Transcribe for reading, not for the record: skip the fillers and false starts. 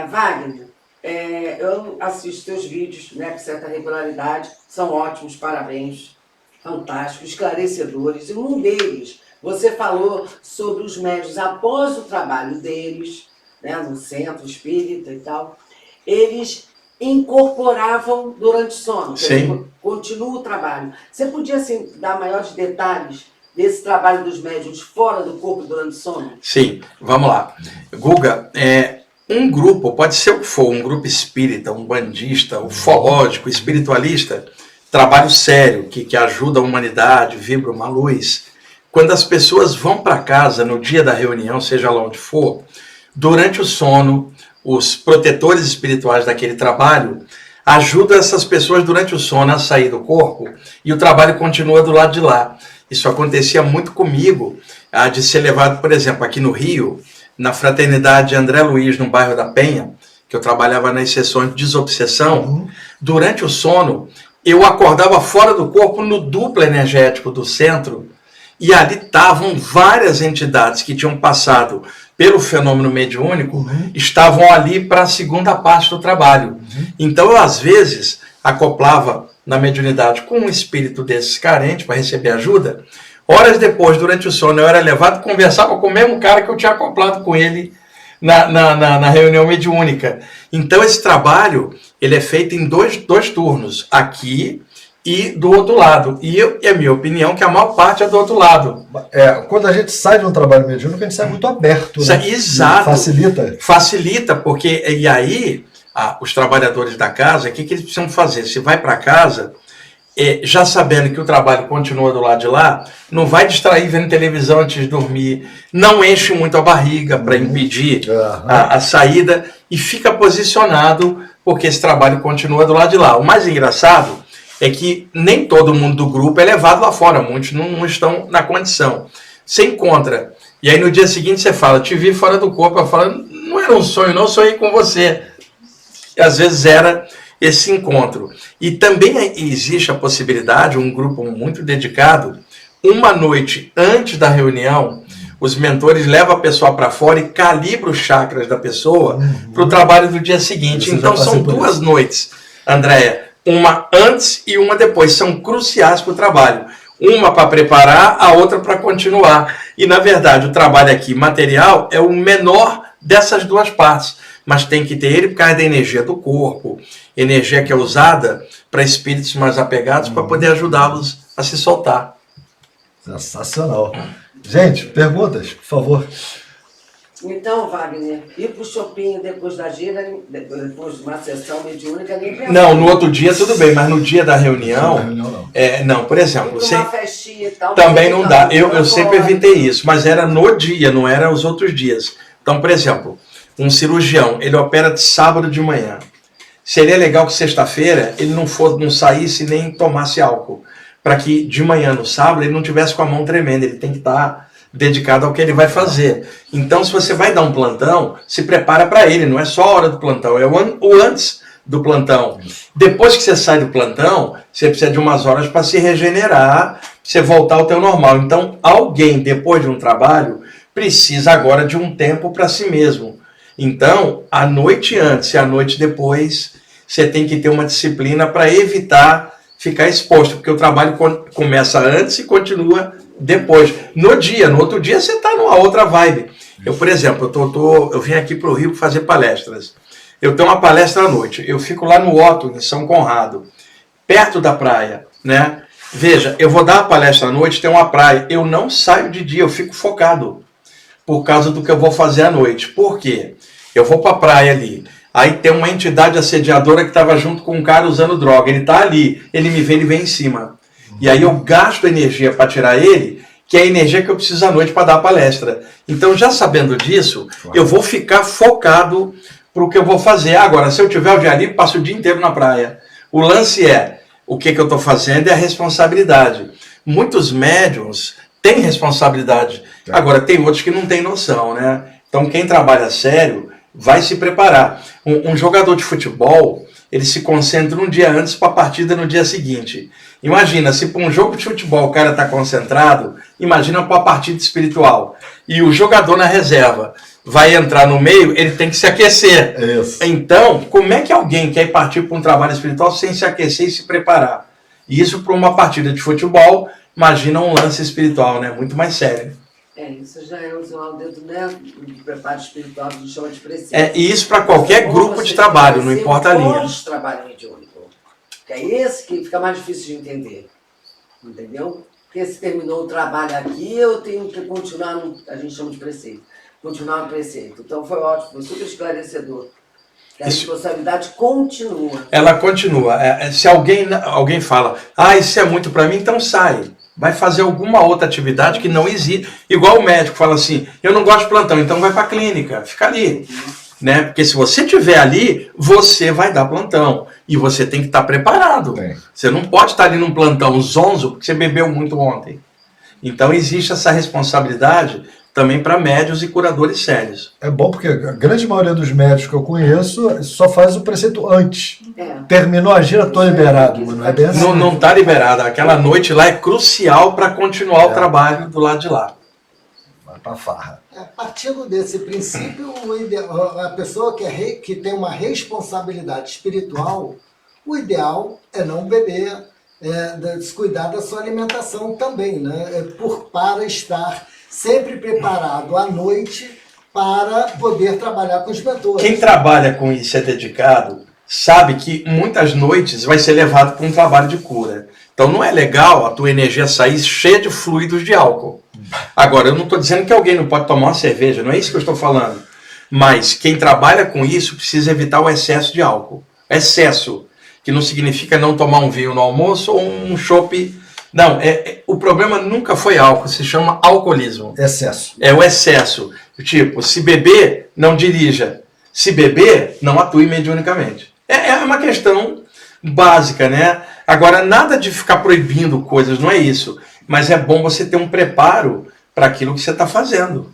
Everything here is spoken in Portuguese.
Wagner, eu assisto teus vídeos, né, com certa regularidade, são ótimos, parabéns, fantásticos, esclarecedores. E um deles, você falou sobre os médios após o trabalho deles, né, no centro espírita e tal, eles incorporavam durante o sono, quer dizer, continua o trabalho. Você podia assim, dar maiores detalhes desse trabalho dos médiuns fora do corpo durante o sono? Sim, vamos lá. Guga, um grupo, pode ser o que for, um grupo espírita, um bandista, ufológico, espiritualista, trabalho sério, que ajuda a humanidade, vibra uma luz. Quando as pessoas vão para casa no dia da reunião, seja lá onde for, durante o sono, os protetores espirituais daquele trabalho ajudam essas pessoas durante o sono a sair do corpo e o trabalho continua do lado de lá. Isso acontecia muito comigo, de ser levado, por exemplo, aqui no Rio, na Fraternidade André Luiz, no bairro da Penha, que eu trabalhava nas sessões de desobsessão. Durante o sono, eu acordava fora do corpo no duplo energético do centro, e ali estavam várias entidades que tinham passado pelo fenômeno mediúnico, estavam ali para a segunda parte do trabalho. Então, eu, às vezes, acoplava na mediunidade com um espírito desses carentes para receber ajuda. Horas depois, durante o sono, eu era levado, conversava com o mesmo cara que eu tinha acoplado com ele na reunião mediúnica. Então, esse trabalho ele é feito em dois turnos, aqui e do outro lado. E é a minha opinião que a maior parte é do outro lado. Quando a gente sai de um trabalho mediúnico, a gente sai muito aberto, né? Exato. Facilita. Facilita, porque... E aí, os trabalhadores da casa, o que eles precisam fazer? Se vai para casa, já sabendo que o trabalho continua do lado de lá, não vai distrair vendo televisão antes de dormir, não enche muito a barriga para impedir a saída e fica posicionado, porque esse trabalho continua do lado de lá. O mais engraçado é que nem todo mundo do grupo é levado lá fora, muitos não estão na condição. Você encontra, e aí no dia seguinte você fala, te vi fora do corpo, eu falo, não era um sonho, não sonhei com você. E às vezes era esse encontro. E também existe a possibilidade, um grupo muito dedicado, uma noite antes da reunião, os mentores levam a pessoa para fora e calibram os chakras da pessoa para o trabalho do dia seguinte. Então são duas noites, Andréia, uma antes e uma depois, são cruciais para o trabalho. Uma para preparar, a outra para continuar. E na verdade o trabalho aqui material é o menor dessas duas partes, mas tem que ter ele por causa da energia do corpo, energia que é usada para espíritos mais apegados, para poder ajudá-los a se soltar. Sensacional. Gente, perguntas, por favor. Então, Wagner, ir para o shopping depois da gira, depois de uma sessão mediúnica, nem pensar. Não, no outro dia tudo bem, mas no dia da reunião, não, por exemplo, uma festinha e tal, também não dá. Eu sempre evitei isso, mas era no dia, não era os outros dias. Então, por exemplo, um cirurgião, ele opera de sábado de manhã. Seria legal que sexta-feira ele não saísse nem tomasse álcool, para que de manhã no sábado ele não tivesse com a mão tremenda, ele tem que estar dedicado ao que ele vai fazer. Então, se você vai dar um plantão, se prepara para ele, não é só a hora do plantão, é o antes do plantão. Depois que você sai do plantão, você precisa de umas horas para se regenerar, você voltar ao teu normal. Então, alguém, depois de um trabalho, precisa agora de um tempo para si mesmo. Então, a noite antes e a noite depois, você tem que ter uma disciplina para evitar ficar exposto, porque o trabalho começa antes e continua depois. No outro dia, você está numa outra vibe. Eu, por exemplo, eu vim aqui para o Rio fazer palestras. Eu tenho uma palestra à noite. Eu fico lá no Otto, em São Conrado, perto da praia, né? Veja, eu vou dar a palestra à noite, tem uma praia. Eu não saio de dia, eu fico focado por causa do que eu vou fazer à noite. Por quê? Eu vou para a praia ali. Aí tem uma entidade assediadora que estava junto com um cara usando droga. Ele está ali, ele me vê, ele vem em cima. E aí eu gasto energia para tirar ele, que é a energia que eu preciso à noite para dar a palestra. Então, já sabendo disso, eu vou ficar focado para o que eu vou fazer. Agora, se eu tiver o dia livre, passo o dia inteiro na praia. O lance é, o que eu estou fazendo é a responsabilidade. Muitos médiums têm responsabilidade. Agora, tem outros que não têm noção, né? Então, quem trabalha sério vai se preparar. Um jogador de futebol, ele se concentra um dia antes para a partida no dia seguinte. Imagina, se para um jogo de futebol o cara está concentrado, imagina para a partida espiritual. E o jogador na reserva. vai entrar no meio, ele tem que se aquecer. Isso. Então, como é que alguém quer partir para um trabalho espiritual sem se aquecer e se preparar? E isso para uma partida de futebol, imagina um lance espiritual, né? Muito mais sério. Isso já é usar o dedo, né? Do preparo espiritual do chão de preceito. E isso para qualquer grupo de trabalho, não importa a linha. Pós-trabalho mediúnico. Que é esse que fica mais difícil de entender. Entendeu? Porque se terminou o trabalho aqui, eu tenho que continuar, a gente chama de preceito, continuar no preceito. Então foi ótimo, foi super esclarecedor. A responsabilidade continua. Ela continua. Se alguém fala, isso é muito para mim, então sai. Vai fazer alguma outra atividade que não existe. Igual o médico fala assim, eu não gosto de plantão, então vai para a clínica, fica ali. Né? Porque se você estiver ali, você vai dar plantão. E você tem que estar preparado. Você não pode estar ali num plantão zonzo porque você bebeu muito ontem. Então existe essa responsabilidade também para médios e curadores sérios. É bom porque a grande maioria dos médicos que eu conheço só faz o preceito antes. Terminou a gira, estou liberado. Mas não é bem assim. Não está liberado. Aquela noite lá é crucial para continuar o trabalho do lado de lá. Vai para farra. Partindo desse princípio, a pessoa que tem uma responsabilidade espiritual, o ideal é não beber, descuidar da sua alimentação também, né? Para estar sempre preparado à noite para poder trabalhar com os mentores. Quem trabalha com isso é dedicado, sabe que muitas noites vai ser levado para um trabalho de cura. Então não é legal a tua energia sair cheia de fluidos de álcool. Agora, eu não estou dizendo que alguém não pode tomar uma cerveja, não é isso que eu estou falando. Mas quem trabalha com isso precisa evitar o excesso de álcool. Excesso, que não significa não tomar um vinho no almoço ou um chopp. Não, o problema nunca foi álcool, se chama alcoolismo. Excesso. É o excesso. Tipo, se beber, não dirija. Se beber, não atue mediunicamente. É uma questão básica, né? Agora, nada de ficar proibindo coisas, não é isso. Mas é bom você ter um preparo para aquilo que você está fazendo.